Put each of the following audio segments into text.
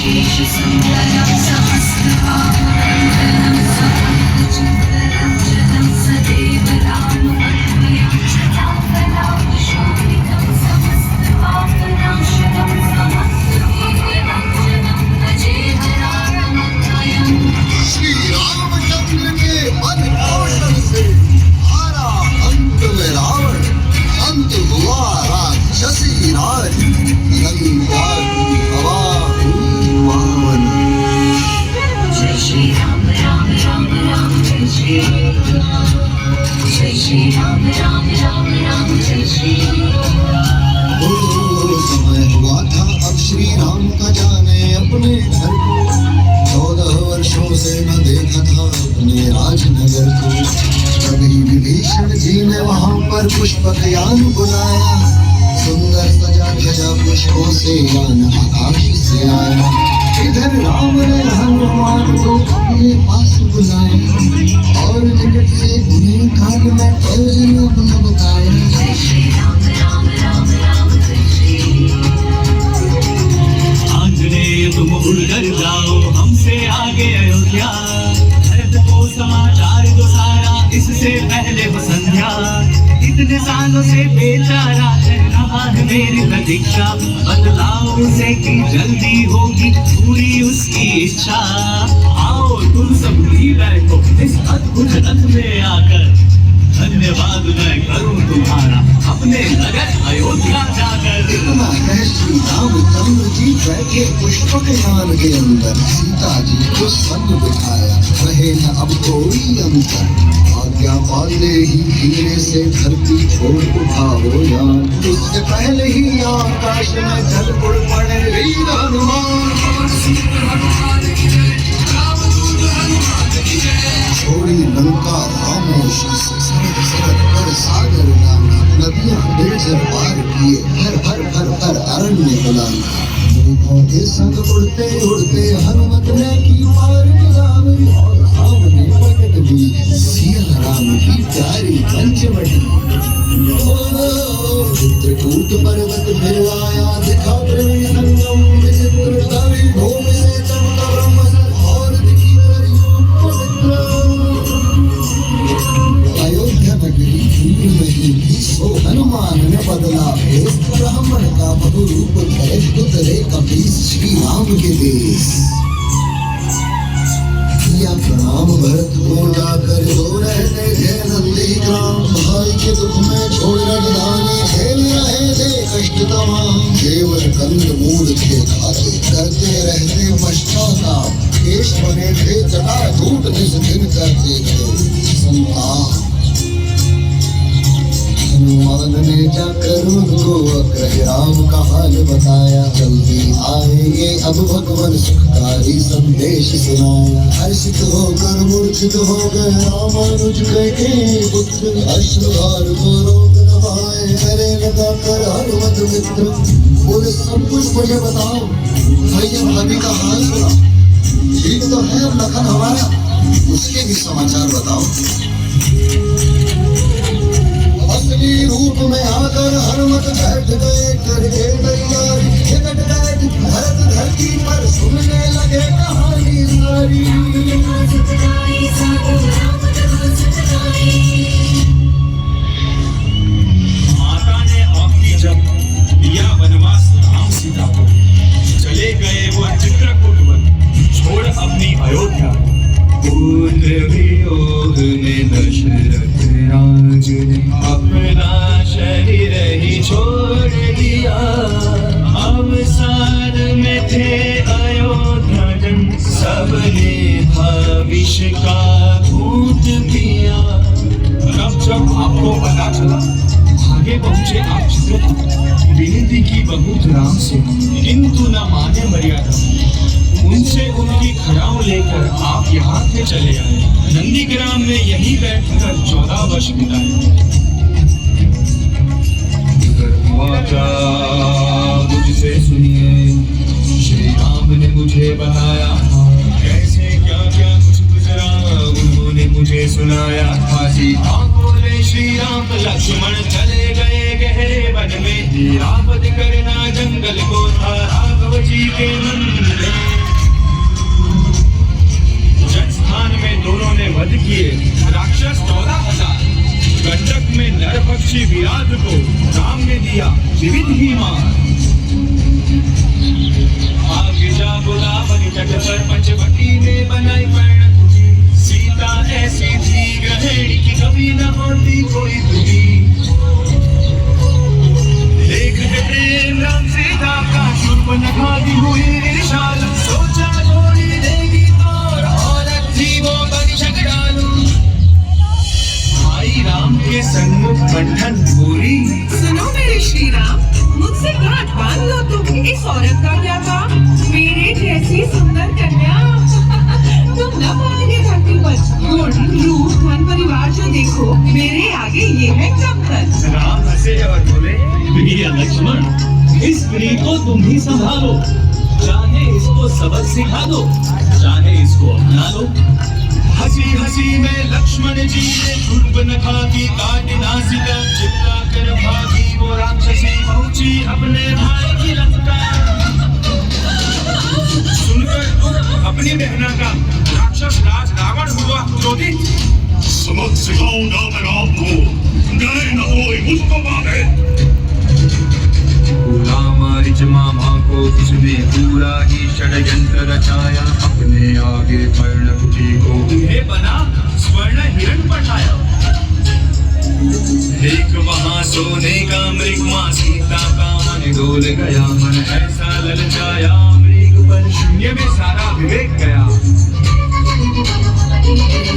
श्री रामचंद्र के मन कौशल से हारा अंत में रावण, अंत हुआ राक्षसी राज, लंका की हवा हुई पावन। जय श्री राम राम राम राम जय श्री राम, जय श्री राम राम राम राम जय श्री राम। वो समय हुआ था अब श्री राम का जाने अपने घर को, 14 वर्षों से न देखा था अपने राजनगर को। कभी विभीषण जी ने वहां पर पुष्पक यान बुलाया, सुंदर सजा धजा पुष्पों से यान आकाश से आया। इधर राम ने हनुमान को अपने पास बुलाया और निकट से उन्हें कान में प्रयोजन बताया। जय श्री राम राम राम राम जय श्री राम। आंजनेय तुम उड़कर जाओ हमसे आगे अयोध्या, भरत को समाचार दो सारा इससे पहले हो संध्या। इतने सालों से बेचारा है रहा है मेरी प्रतीक्षा, बदलाव उसे की जल्दी होगी पूरी उसकी इच्छा। आओ तुम सब भी बैठो इस अद्भुत रथ में आकर, धन्यवाद मैं करूं तुम्हारा अपने नगर अयोध्या जाकर। इतना कह श्री रामचंद्र जी बैठे पुष्पक यान के अंदर, सीता जी को संग बिठाया, रहे न अब कोई अंतर। आज्ञा पाले ही धीरे से धरती छोड़ उठाओ यान, इससे पहले ही आकाश में जल उड़ पड़े वीर हनुमान। छोड़ी लंका खामोशी से, सरक सरक कर सागर लाना, नदियां निर्जर पार किए, हर हर हर हर अरण्य बुलाना। मेघों के संग उड़ते उड़ते हनुमत ने की पार गिरावरी, और सामने प्रकट हुई सिया राम की प्यारी पंचवटी। चित्रकूट पर्वत फिर आया, दिखा त्रिवेणी संगम विचित्र तवी, भूमि से चमका ब्रह्मसर और दिखी सरयू पवित्र। अयोध्या नगरी भूमि नहीं थी, सो हनुमान ने बदला भेष, ब्राह्मण का बहु रूप धरे उतरे कपीस श्री राम के देश। किया प्रणाम भरत को जाकर, हो रहते थे नंदी ग्राम। भाई के दुख में छोड़ राजधानी, खेल रहे थे कष्ट तमाम। केवल कंद मूल थे खाते, करते रहते पश्चाताप। केश बने थे जटाजूट, निज दिन करते थे संताप। हनुमान ने जाकर उनको अग्रह राम का हाल बताया, जल्दी आएंगे अब भगवान सुखकारी संदेश सुनाया। हर्षित होकर मूर्छित हो गए रामानुज के पुत्र, अश्रुधार को रोक न पाए, गले लगाकर हनुमत मित्र। बोले सब कुछ मुझे बताओ, भैया भाभी का हाल सुना। ठीक तो है अब लखन हमारा, उसके भी समाचार बताओ। असली रूप में आकर हनुमत बैठ गए करके तैयारी, निकट बैठ भरत धरती पर सुनने लगे कहानी सारी। माता ने आखिरी जब दिया वनवास राम सीता को, चले गए वो चित्रकूट वन, छोड़ अपनी अयोध्या। पुत्र वियोग में दशरथ राज ने अपना शरीर ही छोड़ दिया। अवसाद में थे अयोध्या जन, सबने भविष्य का भूत पिया। तब जब आपको पता चला, आगे पहुंचे आप चित्रकूट, विनती की बहुत राम से, किंतु न माने मर्यादा। उनसे उनकी खड़ाऊ लेकर आप यहाँ से चले आए, नंदीग्राम में यही बैठकर 14 वर्ष बिताए। वाचा मुझसे सुनिए, श्री राम ने मुझे बताया, कैसे क्या क्या कुछ गुजरा उन्होंने मुझे सुनाया। सीता बोले श्री राम, लक्ष्मण चले गए गहरे वन में, हीरापत करना जंगल को था राघव जी के मन में। किए राक्षस 14,000। गंडक में नर पक्षी विराट को राम ने दिया जीवित ही मार। आगे जा गोदावरी तट पर पंचवटी ने बनाई पर्णकुटी। सीता ऐसी थी गृहिणी की कभी न होती कोई दूरी। देखते प्रेम राम सीता का शूर्पणखा दी हुई ईर्ष्याल। सोचा जोड़ी देगी तोर औरत थी वो बड़ी झगड़ालू। भाई राम के सन्मुख बंधन पूरी। सुनो मेरे श्री राम, मुझसे गांठ बांध लो तुम। इस औरत का क्या काम? मेरे जैसी सुंदर कन्या तुम न पाओगे धरती पर। गुण रूप धन परिवार जो देखो, मेरे आगे ये है कमतर। राम हंसे और बोले, प्रिय लक्ष्मण, इस स्त्री को तुम ही संभालो। चाहे इसको सबक सिखा दो, चाहे इसको अपना लो। हंसी हंसी में लक्ष्मण जी ने शूर्पणखा की काट नासिका। चिल्ला कर भागी वो राक्षसी पहुंची अपने भाई की लंका। सुनकर दुख अपनी बहना का राक्षस राज रावण हुआ क्रोधित। सबक सिखाऊंगा मैं आपको, डरे न कोई मुझको मारे। रामारिच मामा को उसने पूरा ही षड्यंत्र रचाया। अपने आगे पर्णकुटी को उन्हें बना स्वर्ण हिरण पठाया। एक वहां सोने का मृग मां सीता का मन डोल गया। मन ऐसा ललचाया मृग पर शून्य में सारा विवेक गया।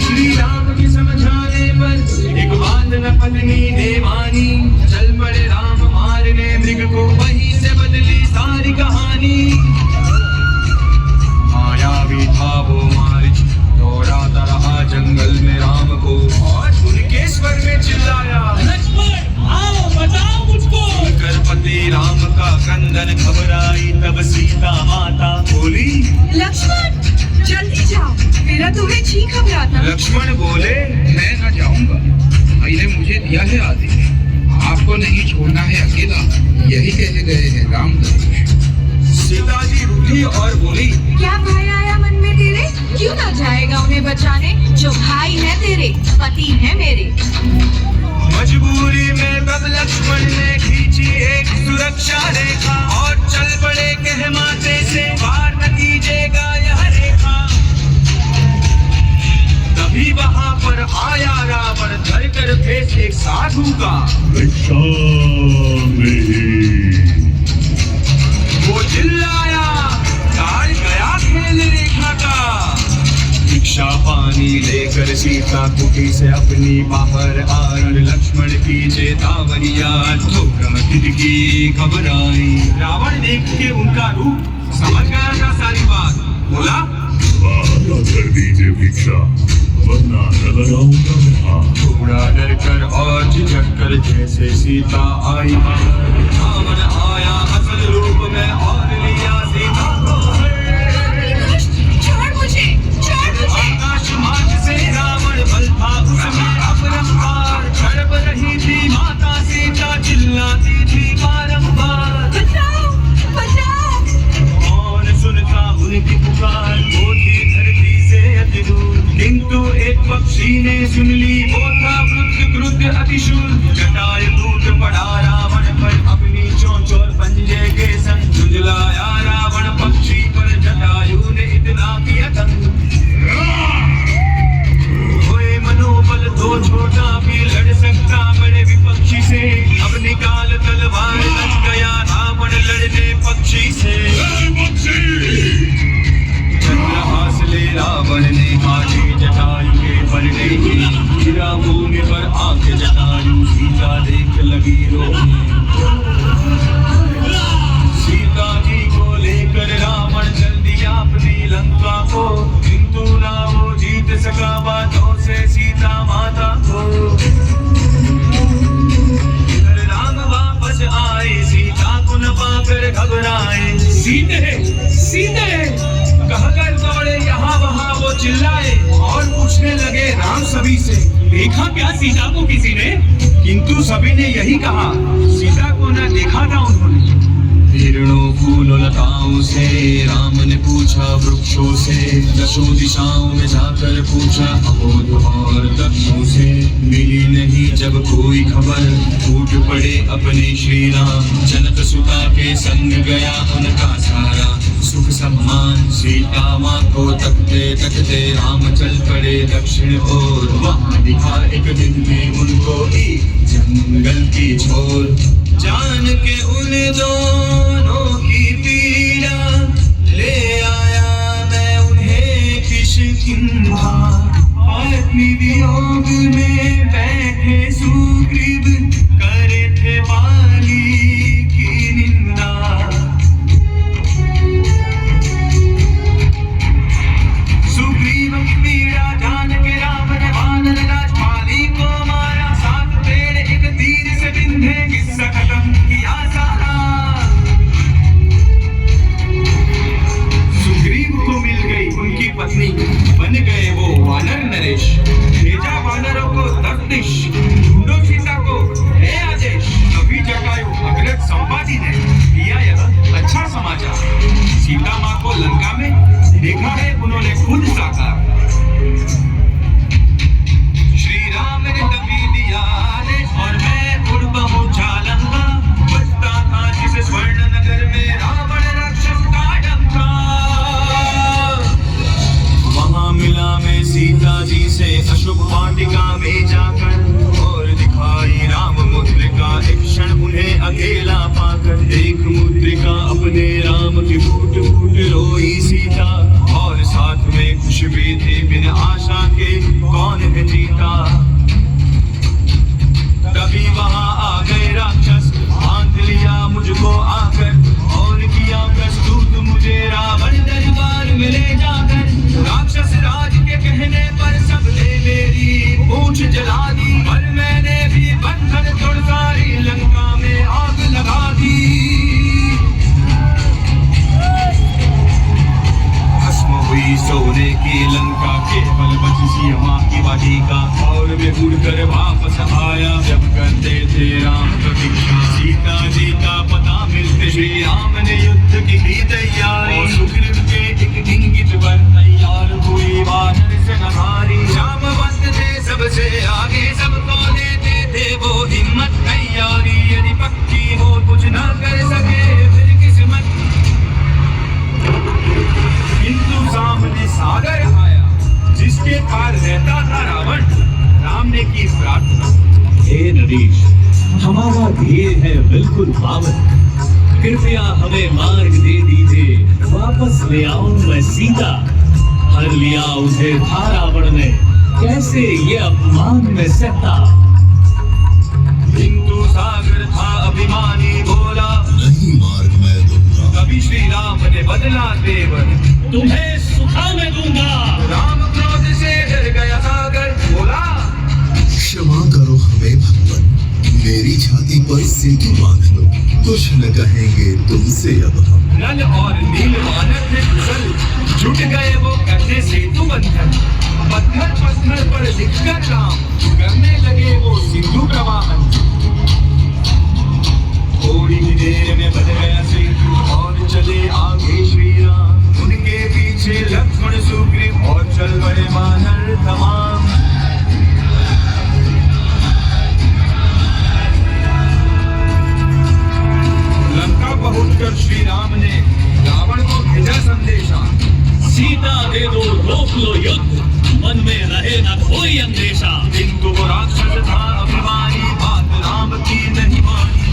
श्री राम के समझाने पर एक बात न पत्नी ने मानी। चल पड़े राम मारने मृग को, वहीं से बदली सारी कहानी। मायावी था वो मारिच, दौड़ाता रहा जंगल में राम को। और उनके स्वर में चिल्लाया, लक्ष्मण आओ बचाओ मुझको। कर पति राम का क्रंदन घबराई। तब सीता माता बोली, लक्ष्मण जल्दी जाओ, मेरा तुम्हें जी घबराता। लक्ष्मण बोले, मैं न जाऊंगा, भाई ने मुझे दिया है आदेश। आपको नहीं छोड़ना है अकेला, यही कहे गए हैं राम धनुष। सीता जी रूठी और बोली, क्या भय आया मन में तेरे? क्यों ना जाएगा उन्हें बचाने, जो भाई है तेरे, पति है मेरे। मजबूरी में तब लक्ष्मण ने खींची एक सुरक्षा रेखा। और चल पड़े कहमाते से पार न कीजिएगा यह रेखा। तभी वहां पर आया रावण, धर कर भेष एक साधु का। भिक्षा नहीं। वो चिल्लाया, गाड़ गया खेल रेखा का। भिक्षा पानी लेकर सीता कुटी से अपनी बाहर आई। लक्ष्मण की चेतावनिया ठोकर की घबराई। रावण देख के उनका रूप समझ गया था सारी बात। बोला, बाहर कर दीजिए भिक्षा, वरना न लगाऊंगा मैं हाथ। थोड़ा डर कर और झिझक कर जैसे सीता आई। रावण आया असल रूप में और लिया सीता को। छोड़ मुझे, छोड़ मुझे। आकाश मार्ग से रावण बल था उसमें अपरंपार। तड़प रही थी माता सीता, चिल्लाती थी बारंबार। बचाओ, बचाओ। कौन सुनता उनकी पुकार, वो थी धरती से अति दूर। किंतु एक पक्षी ने सुन ली, वो था वृद्ध क्रुद्ध अतिशूर। जटायु टूट पड़ा रावण पर, अपनी चोंच और पंजे के संग। झुंझलाया रावण पक्षी पर, जटायु ने इतना किया तंग। कोई मनोबल तो छोटा भी लड़ सकता बड़े विपक्षी से। अब निकाल तलवार, लग गया रावण लड़ने पक्षी से। चंद्रहास ले रावण ने काटे जटायु के परने की। गिरा भूमि पर आके जटायु, सीता देख लगी रोने। सीता जी को लेकर रावण चल दिया अपनी लंका को। किंतु ना वो जीत सका बातों से सीता माता को। इधर राम वापस आए, सीता को न पाकर घबराए। सीते सीते कहकर दौड़े यहाँ वहाँ वो चिल्लाए। और पूछने लगे राम सभी से, देखा क्या सीता को किसी ने? किंतु सभी ने यही कहा, सीता को न देखा था उन्होंने। हिरणों फूलों लताओं से, राम ने पूछा वृक्षों से, दसों दिशाओं में जाकर पूछा अबोध और दक्षों से। मिली नहीं जब कोई खबर, टूट पड़े अपने श्री राम। जनक सुता के संग गया उनका सारा सुख सम्मान। सीता माँ को तकते तकते राम चल पड़े दक्षिण ओर। वहाँ दिखा एक दिन में उनको एक जंगल की छोर। जान के उन दोनों की पीड़ा, ले आया मैं उन्हें किष्किंधा। आत्मी वियोग में बैठे सुग्रीव, करे थे वाली की निंदा। सुग्रीव की पीड़ा जान के राम ने वानर राजपाली को मारा। 7 पेड़ एक तीर से बिंधे, किस्सा खत्म किया सारा। सुग्रीव को मिल गई उनकी पत्नी, बन गए वो वानर नरेश। भेजा वानरों को दर्दिश, ढूंढो सीता को हे आदेश। कभी जटायु अग्रज संवादी ने दिया यह अच्छा समाचार। सीता माँ को लंका में देखा है उन्होंने खुद साकार। श्री राम ने तभी दिया आदेश, और मैं उड़ पहुंचा लंका। बजता था जिस स्वर्ण नगर में रावण राक्षस का डंका। वहां मिला मैं सीता जी से अशुभ वाटिका में जाकर, और दिखाई राम मुद्रिका एक क्षण उन्हें अकेला पाकर। एक मुद्रिका अपने राम की फूट फूट रोई सीता, और साथ में खुश भी थे बिन आशा के कौन है जीता। तभी वहां आ गए राक्षस, बांध लिया मुझको आकर, और किया प्रस्तुत मुझे रावण दरबार में ले जाकर। राक्षस राज के कहने पर सबने मेरी पूंछ जला दी, पर मैंने भी बंधन तोड़ सारी लंका में आग लगा दी। भस्म हुई सोने की लंका, केवल बची सी माँ की वाटिका। और मैं उड़कर वापस आया जब करते थे राम प्रतीक्षा। सीता जी का पता मिलते श्री राम ने युद्ध की तैयारी। और सुग्रीव के एक इंगित पर तैयार हुई वानर सेनाधारी। जामवंत थे सबसे आगे, सबको देते थे वो हिम्मत तैयारी। यदि पक्की हो कुछ न कर सके फिर किस्मत। किंतु सामने सागर आया, जिसके पार रहता था रावण। राम ने की प्रार्थना, हे नरेश, हमारा ध्येय है बिल्कुल पावन। कृपया हमें मार्ग दे दीजिए, वापस ले आओ मैं सीता। हर लिया उसे था रावण ने, कैसे ये अपमान में सहता। किंतु सागर था अभिमानी, बोला नहीं मार्ग मैं दूंगा। कभी श्री राम ने बदला तेवर, तुम्हें सुखा में दूंगा। राम क्रोध से डर गया सागर, बोला क्षमा करो हमें भगवान, मेरी छाती पर सिंदूर बांध लो। कुछ न कहेंगे तुमसे अब हम। नल और नील वानर थे कुशल, जुट गए वो करने सेतु बंधन। पत्थर पत्थर पर लिखकर राम, करने लगे वो सिंधु प्रवाहन। थोड़ी ही देर में बन गया सेतु, और चले आगे श्री राम। उनके पीछे लक्ष्मण सुग्रीव, और चल बड़े वानर तमाम। लंका पहुंचकर श्री राम ने रावण को भेजा संदेशा। सीता दे दो, रोक लो युद्ध, मन में रहे न कोई अंदेशा। किंतु वो राक्षस था अभिमानी, बात राम की नहीं मानी।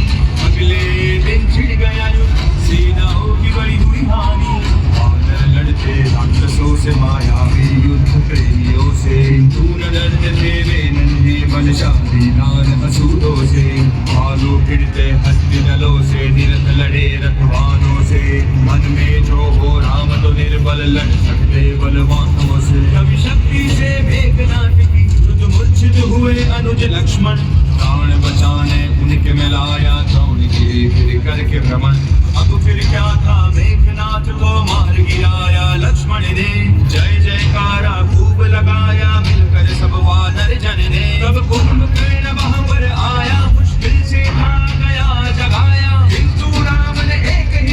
अगले दिन छिड़ गया युद्ध, सेनाओं की बड़ी हुई हानि। वानर लड़ते राक्षसों से, मायावी युद्ध प्रेमियों से। तू न डरते थे वे नन्हे बलशाली नान असूरों से। भालू फिरते हस्ती दलों से, निरत लड़े रथवानों से। मन में जो हो राम तो निर्बल, लड़ सकते बलवानों से। कभी शक्ति से मेघनाथ की युद्ध मूर्छित हुए अनुज लक्ष्मण। प्राण बचाने उनके में लाया द्रोण के फिर करके भ्रमण। अब फिर क्या था, मेघनाथ को मार गिराया लक्ष्मण ने। जय जयकारा खूब लगाया, मिलकर सब वानर जन ने। तब कुंभकर्ण वहां पर आया, मुश्किल से था गया जगाया। किंतु राम ने एक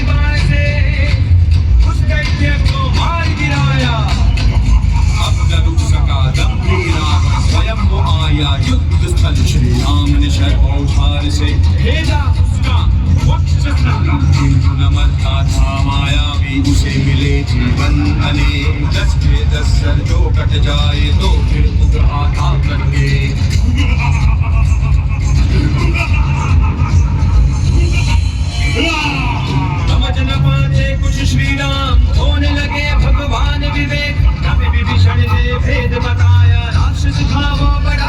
तलवार से भेजा उसका वक्ष किंतु न मरता था मायावी उसे मिले जीवन अनेक 10 के 10 सर जो कट जाए तो फिर उग्र आता करके समझ न पाते कुछ श्री राम होने लगे भगवान विवेक तब विभीषण ने भेद बताया राक्षस था वो बड़ा